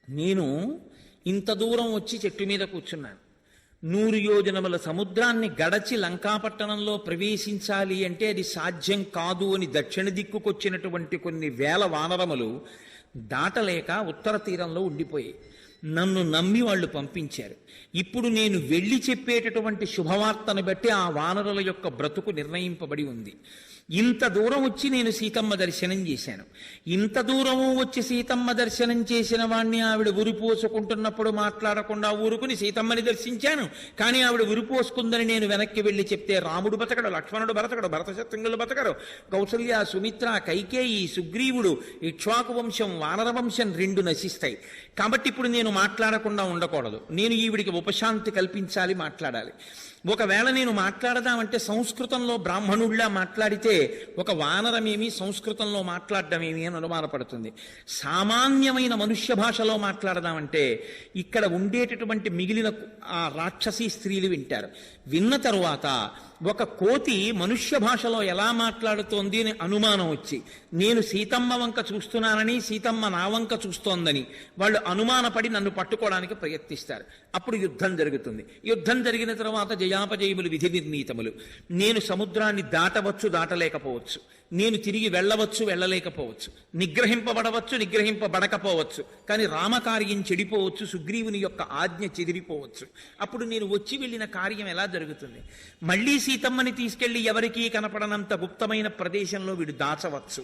నేను ఇంత దూరం వచ్చి చెట్టు మీద కూర్చున్నాను. 100 యోజనముల సముద్రాన్ని గడచి లంకాపట్టణంలో ప్రవేశించాలి అంటే అది సాధ్యం కాదు అని దక్షిణ దిక్కుకొచ్చినటువంటి కొన్ని వేల వానరములు దాటలేక ఉత్తర తీరంలో ఉండిపోయాయి. నన్ను నమ్మి వాళ్ళు పంపించారు. ఇప్పుడు నేను వెళ్ళి చెప్పేటటువంటి శుభవార్తను బట్టి ఆ వానరుల యొక్క బ్రతుకు నిర్ణయింపబడి ఉంది. ఇంత దూరం వచ్చి నేను సీతమ్మ దర్శనం చేశాను. ఇంత దూరము వచ్చి సీతమ్మ దర్శనం చేసిన వాణ్ణి ఆవిడ ఉరిపోసుకుంటున్నప్పుడు మాట్లాడకుండా ఊరుకుని సీతమ్మని దర్శించాను. కానీ ఆవిడ ఉరిపోసుకుందని నేను వెనక్కి వెళ్ళి చెప్తే రాముడు బతకడు, లక్ష్మణుడు బతకడు, భరతశత్రుఘ్నులు బతకరు, కౌసల్య, సుమిత్ర, కైకేయి, సుగ్రీవుడు, ఇక్ష్వాకు వంశం, వానర వంశం 2 నశిస్తాయి. కాబట్టి ఇప్పుడు నేను మాట్లాడకుండా ఉండకూడదు. నేను ఈవిడికి ఉపశాంతి కల్పించాలి, మాట్లాడాలి. ఒకవేళ నేను మాట్లాడదామంటే సంస్కృతంలో బ్రాహ్మణుడిలా మాట్లాడితే ఒక వానరమేమి సంస్కృతంలో మాట్లాడటమేమి అని అనుమానపడుతుంది. సామాన్యమైన మనుష్య భాషలో మాట్లాడదామంటే ఇక్కడ ఉండేటటువంటి మిగిలిన ఆ రాక్షసీ స్త్రీలు వింటారు. విన్న తరువాత ఒక కోతి మనుష్య భాషలో ఎలా మాట్లాడుతోంది అని అనుమానం వచ్చి నేను సీతమ్మ వంక చూస్తున్నానని సీతమ్మ నా వంక చూస్తోందని వాళ్ళు అనుమానపడి నన్ను పట్టుకోవడానికి ప్రయత్నిస్తారు. అప్పుడు యుద్ధం జరుగుతుంది. యుద్ధం జరిగిన తర్వాత జయాపజయములు విధి నిర్ణీతములు. నేను సముద్రాన్ని దాటవచ్చు, దాటలేకపోవచ్చు. నేను తిరిగి వెళ్ళవచ్చు, వెళ్ళలేకపోవచ్చు. నిగ్రహింపబడవచ్చు, నిగ్రహింపబడకపోవచ్చు. కానీ రామకార్యం చెడిపోవచ్చు, సుగ్రీవుని యొక్క ఆజ్ఞ చెదిరిపోవచ్చు. అప్పుడు నేను వచ్చి వెళ్ళిన కార్యం ఎలా జరుగుతుంది? మళ్ళీ సీతమ్మని తీసుకెళ్లి ఎవరికీ కనపడనంత గుప్తమైన ప్రదేశంలో వీడు దాచవచ్చు.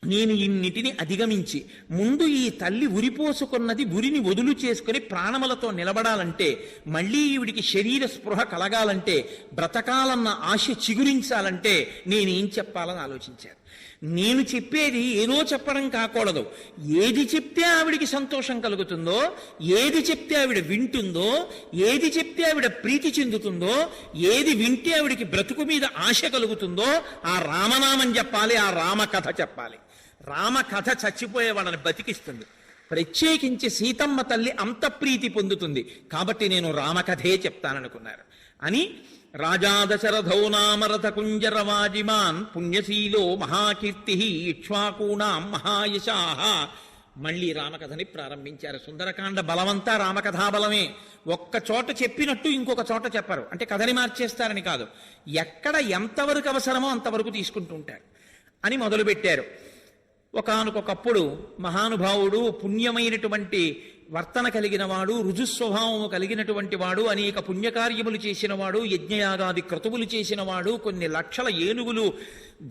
నేను ఇన్నిటిని అధిగమించి ముందు ఈ తల్లి ఉరిపోసుకున్నది ఉరిని వదులు చేసుకుని ప్రాణములతో నిలబడాలంటే, మళ్ళీ ఈవిడికి శరీర స్పృహ కలగాలంటే, బ్రతకాలన్న ఆశ చిగురించాలంటే నేనేం చెప్పాలని ఆలోచించాను. నేను చెప్పేది ఏదో చెప్పడం కాకూడదు. ఏది చెప్తే ఆవిడికి సంతోషం కలుగుతుందో, ఏది చెప్తే ఆవిడ వింటుందో, ఏది చెప్తే ఆవిడ ప్రీతి చెందుతుందో, ఏది వింటే ఆవిడికి బ్రతుకు మీద ఆశ కలుగుతుందో ఆ రామనామం చెప్పాలి, ఆ రామకథ చెప్పాలి. రామకథ చచ్చిపోయే వాళ్ళని బతికిస్తుంది. ప్రత్యేకించి సీతమ్మ తల్లి అంత ప్రీతి పొందుతుంది. కాబట్టి నేను రామకథే చెప్తాననుకున్నారు అని రాజా దశరథో నామరథ కుంజరవాజిమాన్ పుణ్యశీలో మహాకీర్తి ఇక్ష్వాకూణాం మహాయశాః. మళ్ళీ రామకథని ప్రారంభించారు. సుందరకాండ బలమంతా రామకథాబలమే. ఒక్క చోట చెప్పినట్టు ఇంకొక చోట చెప్పరు. అంటే కథని మార్చేస్తారని కాదు, ఎక్కడ ఎంతవరకు అవసరమో అంతవరకు తీసుకుంటూ ఉంటారు అని మొదలుపెట్టారు. ఒకానొకప్పుడు మహానుభావుడు, పుణ్యమైనటువంటి వర్తన కలిగిన వాడు, రుజుస్వభావము కలిగినటువంటి వాడు, అనేక పుణ్యకార్యములు చేసిన వాడు, యజ్ఞయాగాది క్రతువులు చేసిన వాడు, కొన్ని లక్షల ఏనుగులు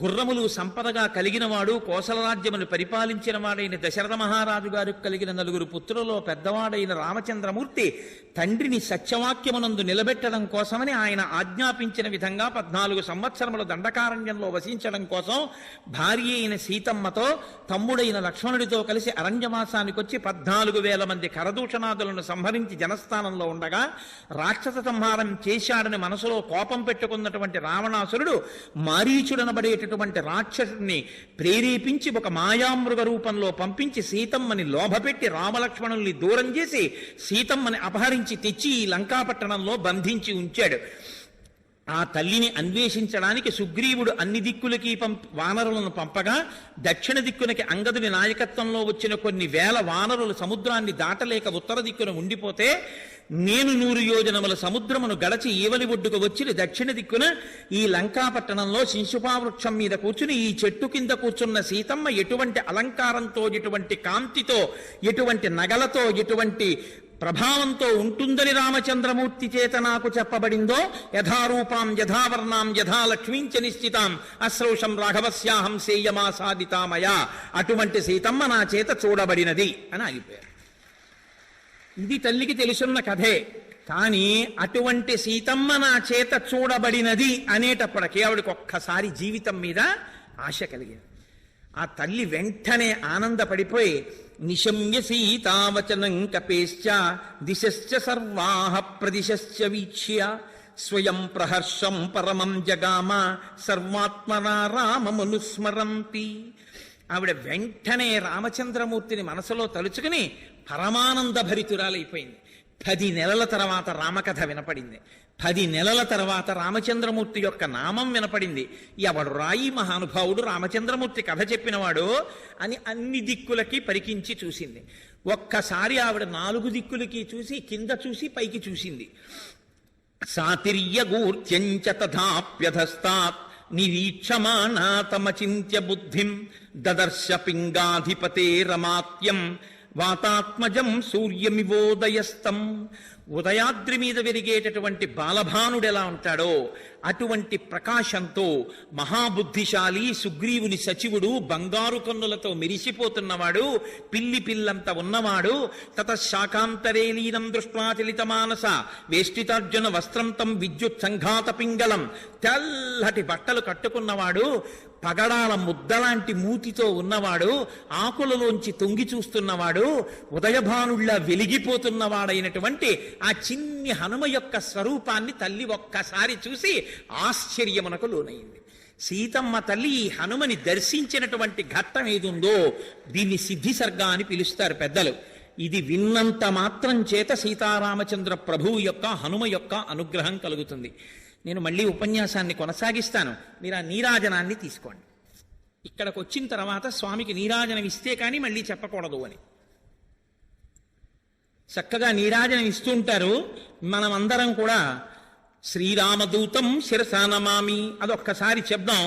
గుర్రములు సంపదగా కలిగిన వాడు, కోసల రాజ్యమును పరిపాలించిన వాడైన దశరథ మహారాజు గారికి కలిగిన 9 పుత్రులలో పెద్దవాడైన రామచంద్రమూర్తి తండ్రిని సత్యవాక్యమునందు నిలబెట్టడం కోసమని ఆయన ఆజ్ఞాపించిన విధంగా 14 సంవత్సరముల దండకారణ్యంలో వసించడం కోసం భార్య అయిన సీతమ్మతో తమ్ముడైన లక్ష్మణుడితో కలిసి అరణ్యవాసానికి వచ్చి 14,000 మంది కరదూషణాదులను సంహరించి జనస్థానంలో ఉండగా రాక్షస సంహారం చేశాడని మనసులో కోపం పెట్టుకున్నటువంటి రావణాసురుడు మారీచుడనబడేటటువంటి రాక్షసుడిని ప్రేరేపించి ఒక మాయామృగ రూపంలో పంపించి సీతమ్మని లోభపెట్టి రామలక్ష్మణుల్ని దూరం చేసి సీతమ్మని అపహరించి తెచ్చి ఈ లంకాపట్టణంలో బంధించి ఉంచాడు. ఆ తల్లిని అన్వేషించడానికి సుగ్రీవుడు అన్ని దిక్కులకి వానరులను పంపగా దక్షిణ దిక్కునకి అంగదుని నాయకత్వంలో వచ్చిన కొన్ని వేల వానరులు సముద్రాన్ని దాటలేక ఉత్తర దిక్కున ఉండిపోతే నేను 100 యోజనముల సముద్రమును గడచి ఈవలి ఒడ్డుకు వచ్చి దక్షిణ దిక్కున ఈ లంకాపట్టణంలో శింశుపావృక్షం మీద కూర్చుని ఈ చెట్టు కింద కూర్చున్న సీతమ్మ ఎటువంటి అలంకారంతో, ఎటువంటి కాంతితో, ఎటువంటి నగలతో, ఎటువంటి ప్రభావంతో ఉంటుందని రామచంద్రమూర్తి చేత నాకు చెప్పబడిందో, యథారూపాం యథావర్ణాం యథాలక్ష్మీంచ నిశ్చితాం అశ్రౌషం రాఘవస్యాహం సేయమాసాదితామయా, అటువంటి సీతమ్మ నా చేత చూడబడినది అని ఆగిపోయారు. ఇది తల్లికి తెలుసున్న కథే. కానీ అటువంటి సీతమ్మ నా చేత చూడబడినది అనేటప్పటికీ ఆవిడకి ఒక్కసారి జీవితం మీద ఆశ కలిగింది. ఆ తల్లి వెంటనే ఆనందపడిపోయి నిశమ్య సీతావచనం కపేశ్చ దిశశ్చ సర్వాః ప్రదిశశ్చ వీక్ష్య స్వయం ప్రహర్షం పరమం జగామ సర్వాత్మనా రామమనుస్మరంతి. ఆవిడ వెంటనే రామచంద్రమూర్తిని మనసులో తలుచుకుని పరమానంద భరితురాలైపోయింది. 10 నెలల తర్వాత రామకథ వినపడింది. 10 నెలల తర్వాత రామచంద్రమూర్తి యొక్క నామం వినపడింది. ఎవడు రాయి మహానుభావుడు రామచంద్రమూర్తి కథ చెప్పినవాడు అని అన్ని దిక్కులకి పరికించి చూసింది. ఒక్కసారి ఆవిడ 4 దిక్కులకి చూసి, కింద చూసి, పైకి చూసింది. సాతిర్యగూర్త్యంచ తథాప్యధస్తాత్ నిరీక్షమాణా తమచింత్య బుద్ధిం దదర్శ పింగాధిపతే రమాత్యం వాతాత్మజం సూర్యమివోదయస్తం. ఉదయాద్రి మీద వెలిగేటటువంటి బాలభానుడు ఎలా ఉంటాడో అటువంటి ప్రకాశంతో మహాబుద్ధిశాలి సుగ్రీవుని సచివుడు, బంగారు కన్నులతో మెరిసిపోతున్నవాడు, పిల్లి పిల్లంత ఉన్నవాడు. తతశాకాంతరేలీనం దృష్ట్వా చలితమానస వేష్టితార్జున వస్త్రం తం విద్యుత్ సంఘాత పింగళం. తెల్లటి బట్టలు కట్టుకున్నవాడు, పగడాల ముద్దలాంటి మూతితో ఉన్నవాడు, ఆకులలోంచి తొంగి చూస్తున్నవాడు, ఉదయభానుళ్లా వెలిగిపోతున్నవాడైనటువంటి ఆ చిన్ని హనుమ యొక్క స్వరూపాన్ని తల్లి ఒక్కసారి చూసి ఆశ్చర్యమునకు లోనైంది. సీతమ్మ తల్లి ఈ హనుమని దర్శించినటువంటి ఘట్టం ఏదుందో దీన్ని సిద్ధిసర్గ అని పిలుస్తారు పెద్దలు. ఇది విన్నంత మాత్రం చేత సీతారామచంద్ర ప్రభువు యొక్క, హనుమ యొక్క అనుగ్రహం కలుగుతుంది. నేను మళ్ళీ ఉపన్యాసాన్ని కొనసాగిస్తాను, మీరు ఆ నీరాజనాన్ని తీసుకోండి. ఇక్కడికి వచ్చిన తర్వాత స్వామికి నీరాజనం ఇస్తే కానీ మళ్ళీ చెప్పకూడదు అని చక్కగా నీరాజనం ఇస్తుంటారు. మనమందరం కూడా శ్రీరామదూతం శిరసా నమామి అదొక్కసారి చెప్దాం.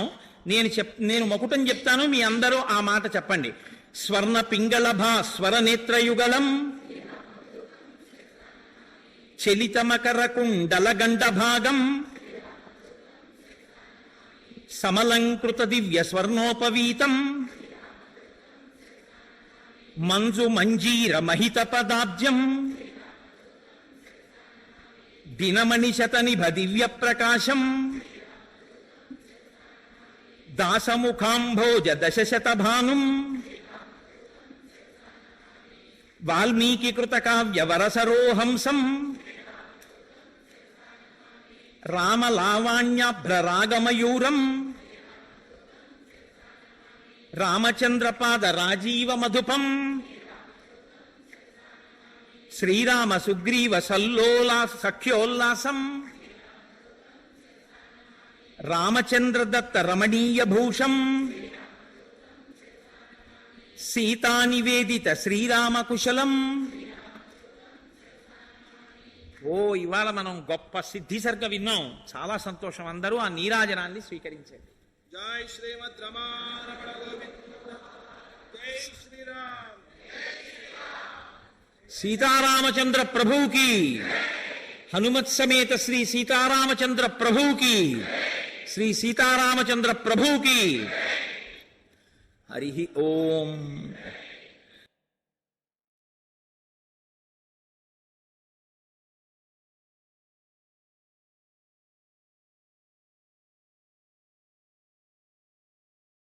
నేను మకుటం చెప్తాను, మీ అందరూ ఆ మాట చెప్పండి. స్వర్ణ పింగళభా స్వర నేత్రయుగళం చలితమకర కుండల గండ భాగం సమలంకృత దివ్య స్వర్ణోపవీతం మంజు మంజీర మహిత పదాబ్జం దినమణి శతనిభ దివ్య ప్రకాశం దాసముఖాంభోజ దశశత భానుం వాల్మీకి కృత కావ్య వరసరోహంసం రామలావాణ్యాభ్రరాగమయూరం రామచంద్రపాద రాజీవ మధుపం శ్రీరామ సుగ్రీవ సఖ్యోల్లాసం రామచంద్రదత్త రమణీయ భూషం సీతానివేదిత శ్రీరామకుశలం. ఓ ఇవాళ మనం గొప్ప సిద్ధిసర్గ విన్నాం, చాలా సంతోషం. అందరూ ఆ నీరాజనాన్ని స్వీకరించండి. జై శ్రీమద్ రమారమణ గోవింద జై శ్రీరామ్. సీతారామచంద్ర ప్రభువుకి, హనుమత్ సమేత శ్రీ సీతారామచంద్ర ప్రభువుకి, శ్రీ సీతారామచంద్ర ప్రభువుకి. హరి ఓం.